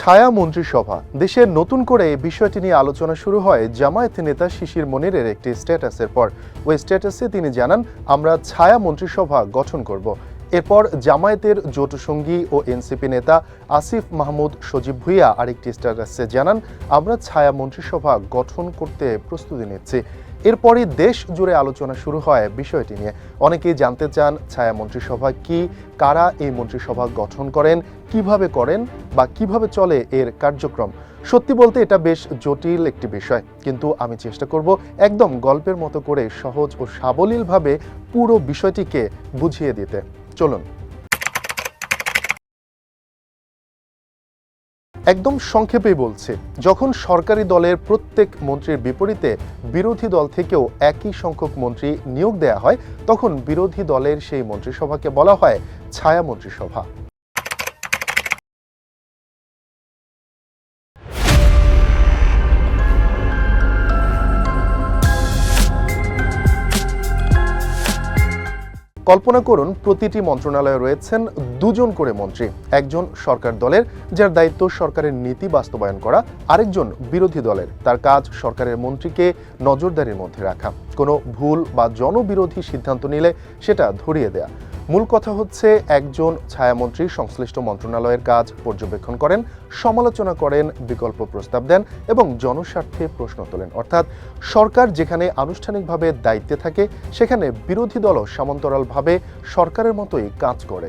ছায়া মন্ত্রিসভা দেশের নতুন করে এই বিষয়টি নিয়ে আলোচনা শুরু হয় জামায়াত নেতা শিশির মনিরের একটি স্ট্যাটাসের পর। ওই স্ট্যাটাসে তিনি জানান, আমরা ছায়া মন্ত্রিসভা গঠন করব। এরপর জামায়াতের জোট সঙ্গী ও এনসিপি নেতা আসিফ মাহমুদ সজীব ভুঁইয়া আরেকটি স্ট্যাটাসে জানান, আমরা ছায়া মন্ত্রিসভা গঠন করতে প্রস্তুতি নিচ্ছি। এরপরই দেশ জুড়ে আলোচনা শুরু হয় বিষয়টি নিয়ে। অনেকেই জানতে চান ছায়া মন্ত্রিসভা কি, কারা এই মন্ত্রিসভা গঠন করেন, কিভাবে করেন বা কিভাবে চলে এর কার্যক্রম। সত্যি বলতে এটা বেশ জটিল একটি বিষয়, কিন্তু আমি চেষ্টা করব একদম গল্পের মতো করে সহজ ও সাবলীলভাবে পুরো বিষয়টিকে বুঝিয়ে দিতে। চলুন একদম সংক্ষেপেই বলছি, যখন সরকারি দলের প্রত্যেক মন্ত্রীর বিপরীতে বিরোধী দল থেকেও একই সংখ্যক মন্ত্রী নিয়োগ দেয়া হয়, তখন বিরোধী দলের সেই মন্ত্রিসভাকে বলা হয় ছায়া মন্ত্রিসভা। কল্পনা করুন, প্রতিটি মন্ত্রণালয়ে রয়েছেন দুজন করে মন্ত্রী। একজন সরকার দলের, যার দায়িত্ব সরকারের নীতি বাস্তবায়ন করা, আরেকজন বিরোধী দলের, তার কাজ সরকারের মন্ত্রীকে নজরদারির মধ্যে রাখা। কোনো ভুল বা জনবিরোধী সিদ্ধান্ত নিলে সেটা ধরিয়ে দেয়া। মূল কথা হচ্ছে, একজন ছায়ামন্ত্রী সংশ্লিষ্ট মন্ত্রণালয়ের কাজ পর্যবেক্ষণ করেন, সমালোচনা করেন, বিকল্প প্রস্তাব দেন এবং জনস্বার্থে প্রশ্ন তোলেন। অর্থাৎ সরকার যেখানে আনুষ্ঠানিকভাবে দায়িত্বে থাকে, সেখানে বিরোধী দলও সমান্তরালভাবে সরকারের মতোই কাজ করে।